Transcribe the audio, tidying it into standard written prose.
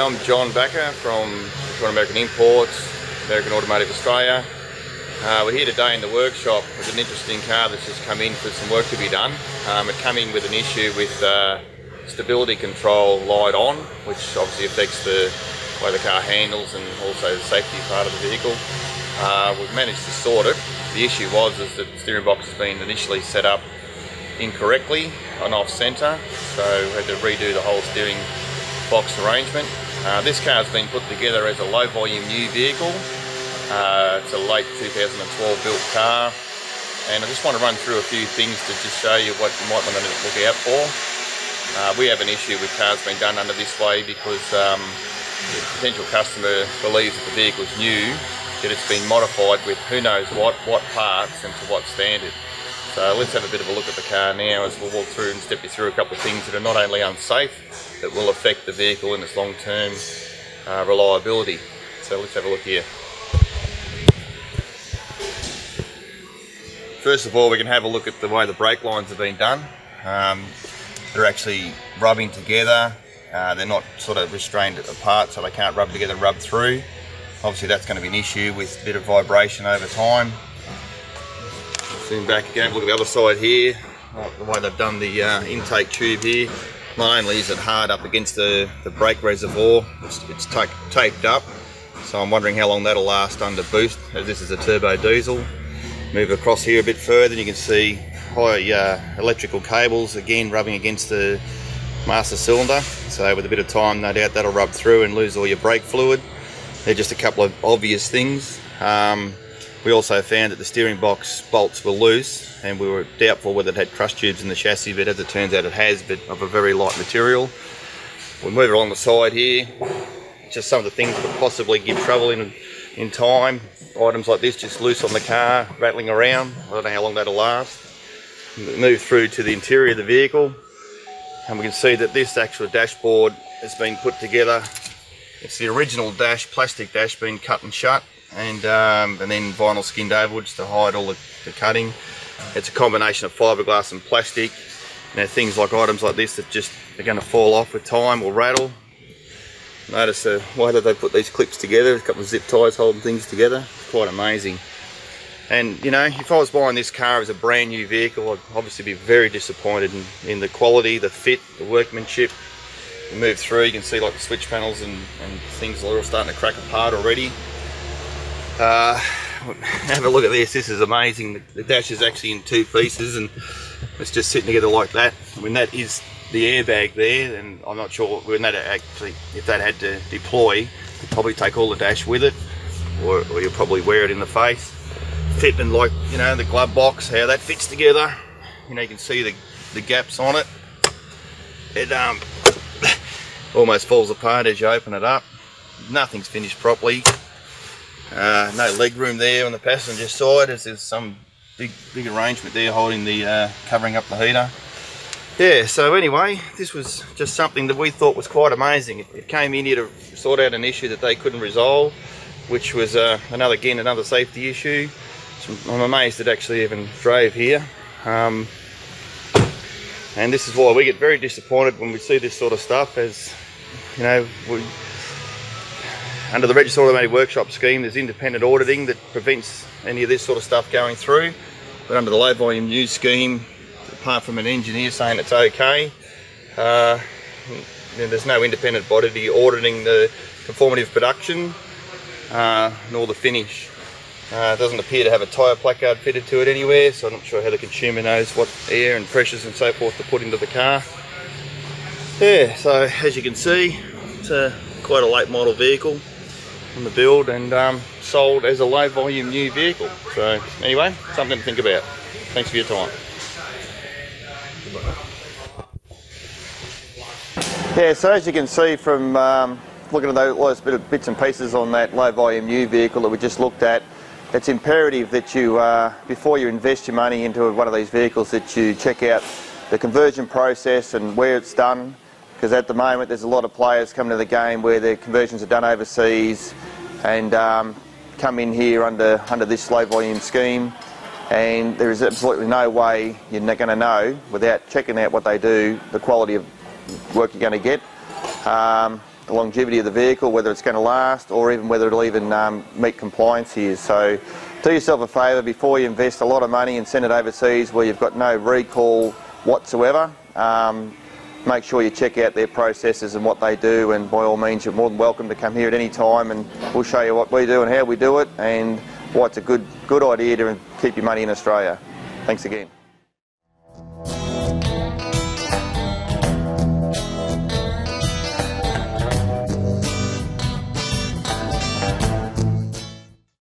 I'm John Backer from American Imports, American Automotive Australia. We're here today in the workshop with an interesting car that's just come in for some work to be done. It came in with an issue with stability control light on, which obviously affects the way the car handles and also the safety part of the vehicle. We've managed to sort it. The issue was that the steering box has been initially set up incorrectly on off-centre, so we had to redo the whole steering box arrangement. This car has been put together as a low volume new vehicle. It's a late 2012 built car, and I just want to run through a few things to just show you what you might want to look out for. We have an issue with cars being done under this way because the potential customer believes that the vehicle is new, that it's been modified with who knows what parts and to what standard. So let's have a bit of a look at the car now as we'll walk through and step you through a couple of things that are not only unsafe, that will affect the vehicle and its long-term reliability. So let's have a look here. First of all, we can have a look at the way the brake lines have been done. They're actually rubbing together. They're not sort of restrained apart, so they can't rub together and rub through. Obviously that's going to be an issue with a bit of vibration over time. Zoom back again, look at the other side here, the way they've done the intake tube here. Not only is it hard up against the brake reservoir, it's taped up, so I'm wondering how long that'll last under boost, as this is a turbo diesel. Move across here a bit further and you can see high electrical cables again rubbing against the master cylinder, so with a bit of time no doubt that'll rub through and lose all your brake fluid. They're just a couple of obvious things. We also found that the steering box bolts were loose and we were doubtful whether it had crush tubes in the chassis, but as it turns out it has, but of a very light material. We'll move along the side here. Just some of the things that could possibly give trouble in time. Items like this just loose on the car, rattling around. I don't know how long that'll last. Move through to the interior of the vehicle and we can see that this actual dashboard has been put together. It's the original dash, plastic dash, been cut and shut, and then vinyl skinned overwards to hide all the cutting. It's a combination of fiberglass and plastic. Now things like items like this that just are going to fall off with time or rattle. Notice why did they put these clips together? A couple of zip ties holding things together. It's quite amazing. And you know, if I was buying this car as a brand new vehicle, I'd obviously be very disappointed in the quality, the fit, the workmanship. You move through, you can see like the switch panels and things are all starting to crack apart already. Have a look at this. This is amazing. The dash is actually in two pieces and it's just sitting together like that. I mean, that is the airbag there, and I'm not sure when that actually, if that had to deploy, you'd probably take all the dash with it, or you'll probably wear it in the face. Fitting like, you know, the glove box, how that fits together. You know, you can see the gaps on it. It almost falls apart as you open it up. Nothing's finished properly. No leg room there on the passenger side, as there's some big arrangement there holding the covering up the heater. Yeah, so anyway, this was just something that we thought was quite amazing. It came in here to sort out an issue that they couldn't resolve, which was another safety issue. So I'm amazed it actually even drove here. And this is why we get very disappointed when we see this sort of stuff, as you know, under the Registered Automotive Workshop scheme there's independent auditing that prevents any of this sort of stuff going through, but under the low volume use scheme, apart from an engineer saying it's okay, there's no independent body auditing the conformity of production nor the finish. It doesn't appear to have a tyre placard fitted to it anywhere, so I'm not sure how the consumer knows what air and pressures and so forth to put into the car. Yeah, so as you can see, it's quite a late model vehicle on the build and sold as a low volume new vehicle. So anyway, something to think about. Thanks for your time. Yeah, so as you can see from looking at those bits and pieces on that low volume new vehicle that we just looked at, it's imperative that you, before you invest your money into one of these vehicles, that you check out the conversion process and where it's done, because at the moment there's a lot of players coming to the game where their conversions are done overseas and come in here under this low volume scheme, and there is absolutely no way you're not going to know without checking out what they do, the quality of work you're going to get. the longevity of the vehicle, whether it's going to last or even whether it'll even meet compliance here. So do yourself a favour before you invest a lot of money and send it overseas where you've got no recall whatsoever. Make sure you check out their processes and what they do, and by all means you're more than welcome to come here at any time and we'll show you what we do and how we do it and why it's a good idea to keep your money in Australia. Thanks again.